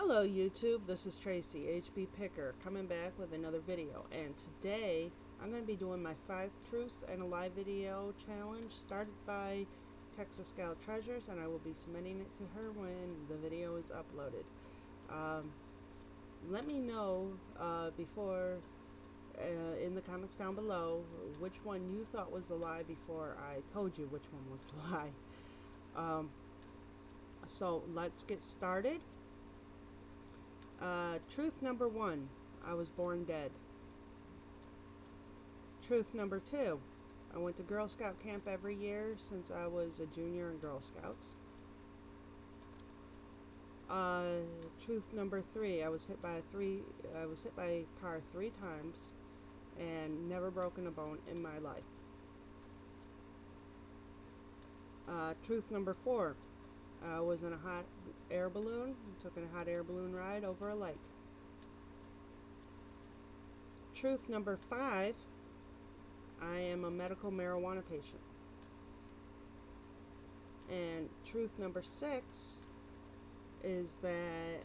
Hello YouTube, this is Tracy, HB Picker, coming back with another video. And today, I'm going to be doing my 5 Truths and a Lie video challenge started by Texas Gal Treasures, and I will be submitting it to her when the video is uploaded. Let me know before in the comments down below which one you thought was a lie before I told you which one was the lie. So let's get started. Truth number 1, I was born dead. Truth number 2, I went to Girl Scout camp every year since I was a junior in Girl Scouts. Truth number 3, I was hit by a car 3 times and never broken a bone in my life. Truth number 4, I was in a hot air balloon, took a hot air balloon ride over a lake. Truth number 5, I am a medical marijuana patient. And truth number 6 is that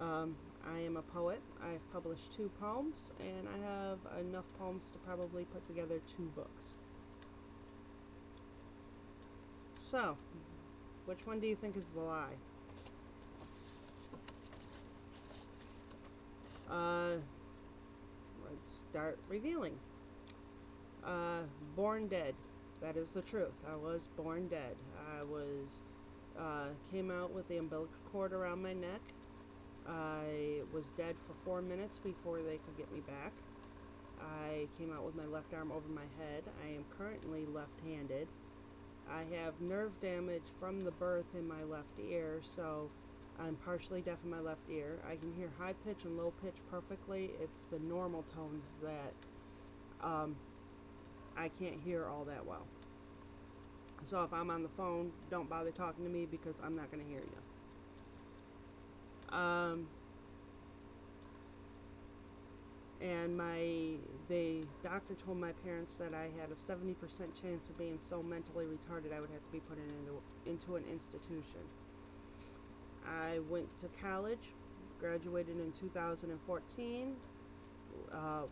I am a poet. I've published 2 poems, and I have enough poems to probably put together 2 books. So, which one do you think is the lie? Let's start revealing. Born dead. That is the truth. I was born dead. I was came out with the umbilical cord around my neck. I was dead for 4 minutes before they could get me back. I came out with my left arm over my head. I am currently left-handed. I have nerve damage from the birth in my left ear, so I'm partially deaf in my left ear. I can hear high pitch and low pitch perfectly. It's the normal tones that I can't hear all that well. So if I'm on the phone, don't bother talking to me because I'm not going to hear you. And the doctor told my parents that I had a 70% chance of being so mentally retarded I would have to be put into an institution. I went to college, graduated in 2014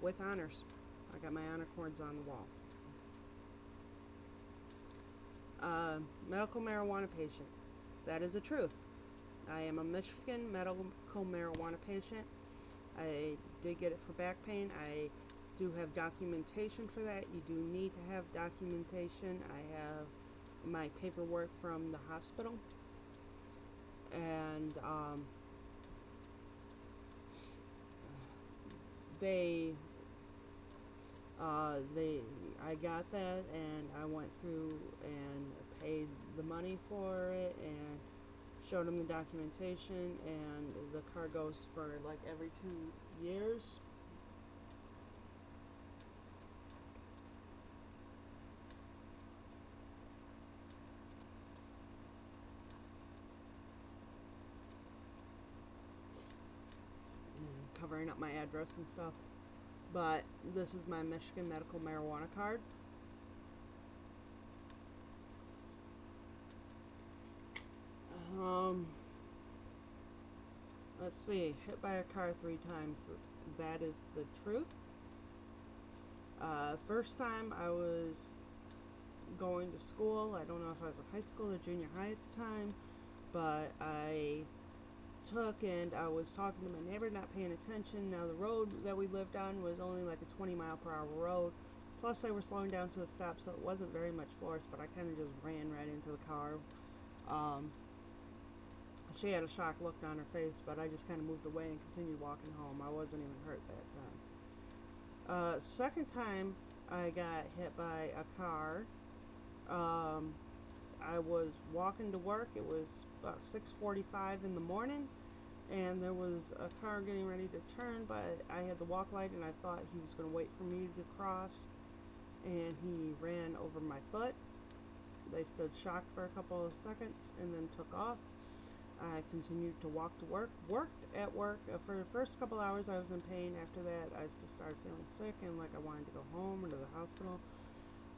with honors. I got my honor cords on the wall. Medical marijuana patient. That is the truth. I am a Michigan medical marijuana patient. I did get it for back pain. I do have documentation for that. You do need to have documentation. I have my paperwork from the hospital. And I got that, and I went through and paid the money for it and showed them the documentation, and the car goes for like every 2 years. Covering up my address and stuff. But this is my Michigan medical marijuana card. Let's see, hit by a car 3 times. That is the truth. First time I was going to school. I don't know if I was in high school or junior high at the time, but I was talking to my neighbor, not paying attention. Now the road that we lived on was only like a 20-mile-per-hour road. Plus they were slowing down to a stop, so it wasn't very much force, but I kind of just ran right into the car. She had a shocked look on her face, but I just kind of moved away and continued walking home. I wasn't even hurt that time. Second time I got hit by a car. I was walking to work. It was about 6:45 in the morning, and there was a car getting ready to turn, but I had the walk light, and I thought he was going to wait for me to cross, and he ran over my foot. They stood shocked for a couple of seconds and then took off. I continued to walk to work. Worked at work. For the first couple hours I was in pain. After that I just started feeling sick and like I wanted to go home or to the hospital.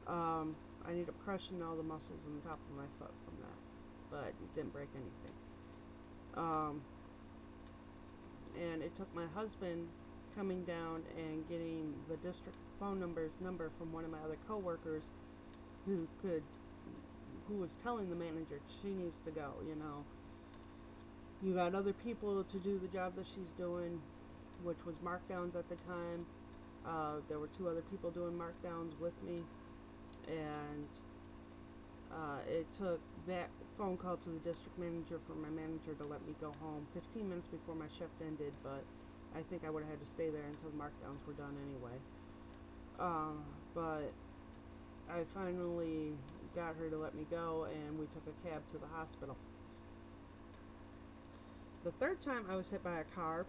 I ended up crushing all the muscles on the top of my foot from that, but it didn't break anything. and it took my husband coming down and getting the district phone number from one of my other coworkers who was telling the manager she needs to go, you know. You got other people to do the job that she's doing, which was markdowns at the time. There were 2 other people doing markdowns with me, and it took that phone call to the district manager for my manager to let me go home 15 minutes before my shift ended, but I think I would have had to stay there until the markdowns were done anyway. But I finally got her to let me go, and we took a cab to the hospital. The 3rd time I was hit by a car,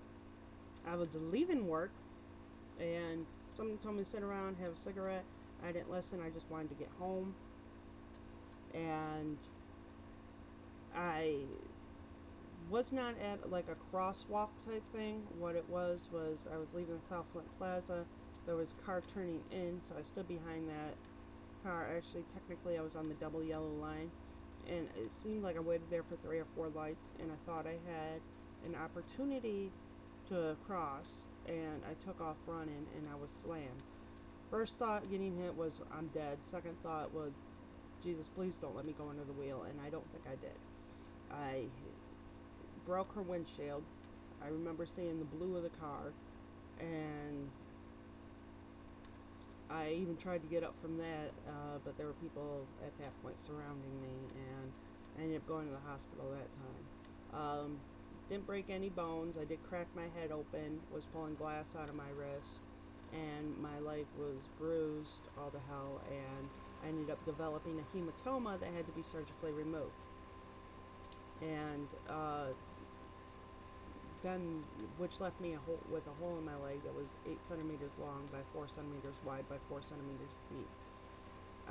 I was leaving work, and someone told me to sit around, have a cigarette. I didn't listen. I just wanted to get home. And I was not at like a crosswalk type thing. What it was I was leaving the South Flint Plaza. There was a car turning in, so I stood behind that car. Actually, technically, I was on the double yellow line, and it seemed like I waited there for 3 or 4 lights, and I thought I had an opportunity to cross, and I took off running, and I was slammed. First thought getting hit was, I'm dead. Second thought was, Jesus, please don't let me go under the wheel, and I don't think I did. I broke her windshield. I remember seeing the blue of the car, and I even tried to get up from that, but there were people at that point surrounding me, and I ended up going to the hospital that time. Didn't break any bones. I did crack my head open, was pulling glass out of my wrist, and my leg was bruised all to hell, and I ended up developing a hematoma that had to be surgically removed. And then, which left me with a hole in my leg that was 8 centimeters long by 4 centimeters wide by 4 centimeters deep.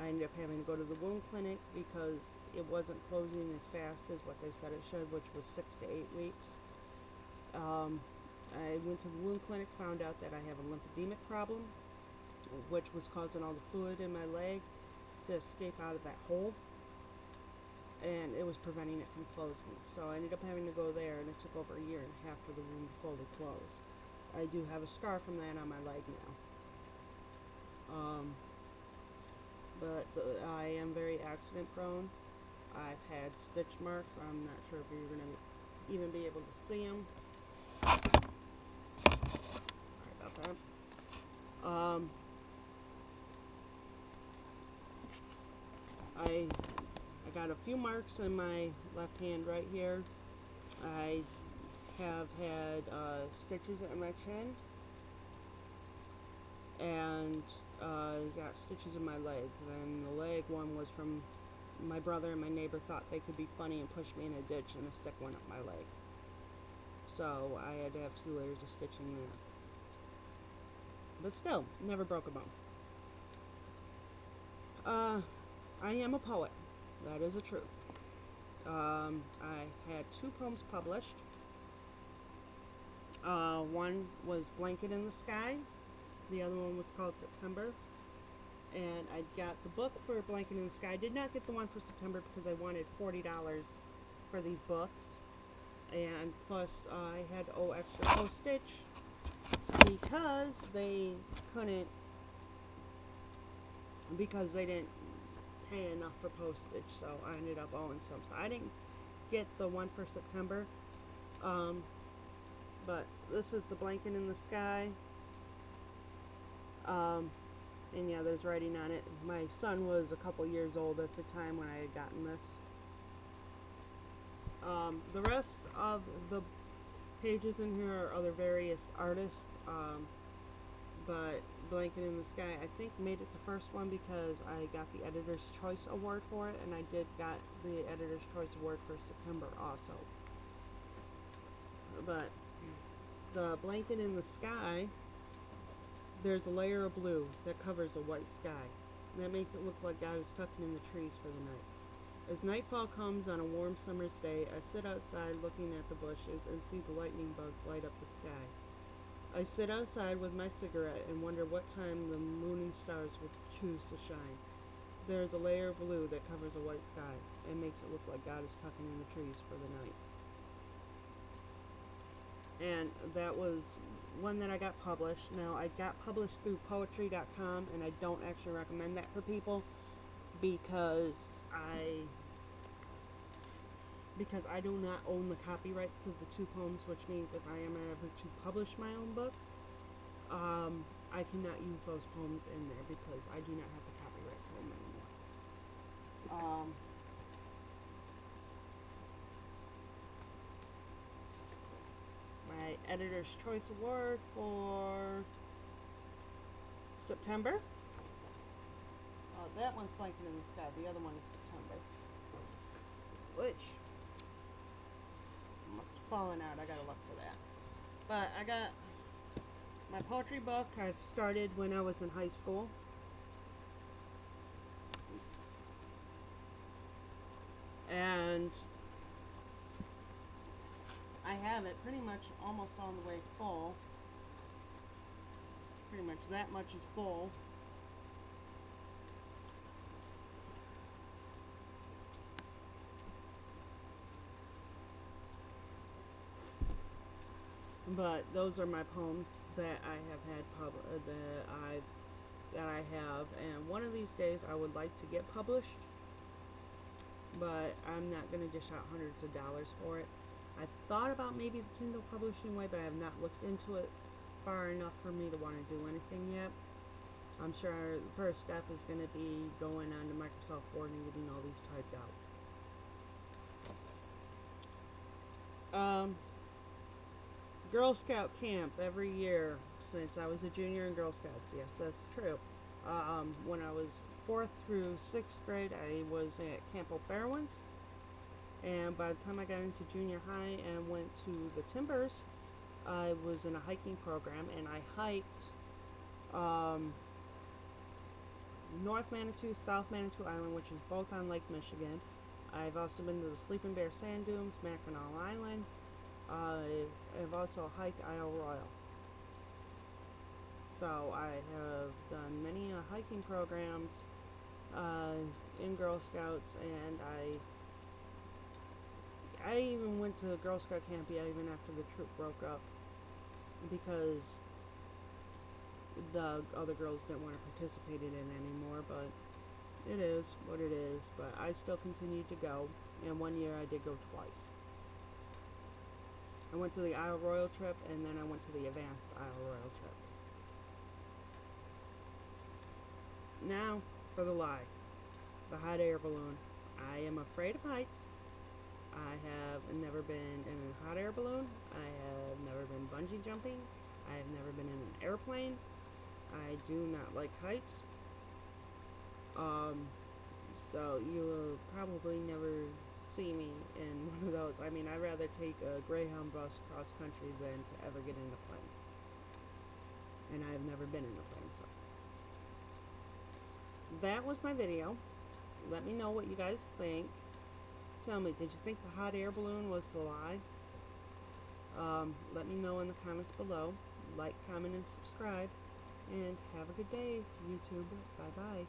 I ended up having to go to the wound clinic because it wasn't closing as fast as what they said it should, which was 6 to 8 weeks. I went to the wound clinic, found out that I have a lymphedemic problem, which was causing all the fluid in my leg to escape out of that hole, and it was preventing it from closing. So I ended up having to go there, and it took over 1.5 years for the wound to fully close. I do have a scar from that on my leg now. But I am very accident prone. I've had stitch marks. I'm not sure if you're going to even be able to see them. Sorry about that. I got a few marks in my left hand right here. I have had stitches in my chin, and got stitches in my legs. And the leg one was from my brother and my neighbor thought they could be funny and pushed me in a ditch, and a stick went up my leg. So I had to have 2 layers of stitching there. But still, never broke a bone. I am a poet. That is the truth. I had 2 poems published. One was Blanket in the Sky. The other one was called September. And I got the book for Blanket in the Sky. I did not get the one for September because I wanted $40 for these books. And plus, I had to owe extra postage because they didn't pay enough for postage, so I ended up owing some. So I didn't get the one for September, but this is the Blanket in the Sky, and yeah, there's writing on it. My son was a couple years old at the time when I had gotten this. The rest of the pages in here are other various artists, but Blanket in the Sky, I think, made it the first one because I got the Editor's Choice Award for it, and I did got the Editor's Choice Award for September also. But the Blanket in the Sky, there's a layer of blue that covers a white sky. And that makes it look like God is tucking in the trees for the night. As nightfall comes on a warm summer's day, I sit outside looking at the bushes and see the lightning bugs light up the sky. I sit outside with my cigarette and wonder what time the moon and stars will choose to shine. There is a layer of blue that covers a white sky and makes it look like God is tucking in the trees for the night. and that was one that I got published. Now, I got published through Poetry.com, and I don't actually recommend that for people because I do not own the copyright to the two poems, which means if I am ever to publish my own book, I cannot use those poems in there because I do not have the copyright to them anymore. My Editor's Choice Award for September. That one's Blanket in the Sky. The other one is September. Which must have fallen out. I gotta look for that. But I got my poetry book. I've started when I was in high school. And I have it pretty much almost on the way full. Pretty much that much is full. But those are my poems that I have had that I have, and one of these days I would like to get published, but I'm not going to dish out hundreds of dollars for it. I thought about maybe the Kindle publishing way, but I have not looked into it far enough for me to want to do anything yet. I'm sure the first step is going to be going on to Microsoft Word and getting all these typed out. Girl Scout camp every year since I was a junior in Girl Scouts. Yes, that's true. When I was 4th through 6th grade, I was at Camp O'Farrell's. And by the time I got into junior high and went to the Timbers, I was in a hiking program, and I hiked North Manitou, South Manitou Island, which is both on Lake Michigan. I've also been to the Sleeping Bear Sand Dunes, Mackinac Island. I've also hiked Isle Royale. So I have done many hiking programs in Girl Scouts, and I even went to Girl Scout camp even after the troop broke up because the other girls didn't want to participate in it anymore, but it is what it is. But I still continued to go, and one year I did go twice. I went to the Isle Royale trip, and then I went to the Advanced Isle Royale trip. Now, for the lie. The hot air balloon. I am afraid of heights. I have never been in a hot air balloon. I have never been bungee jumping. I have never been in an airplane. I do not like heights. So you will probably never see me in one of those. I mean, I'd rather take a Greyhound bus cross country than to ever get in a plane. And I have never been in a plane, so. That was my video. Let me know what you guys think. Tell me, did you think the hot air balloon was the lie? Let me know in the comments below. Like, comment, and subscribe. And have a good day, YouTube. Bye-bye.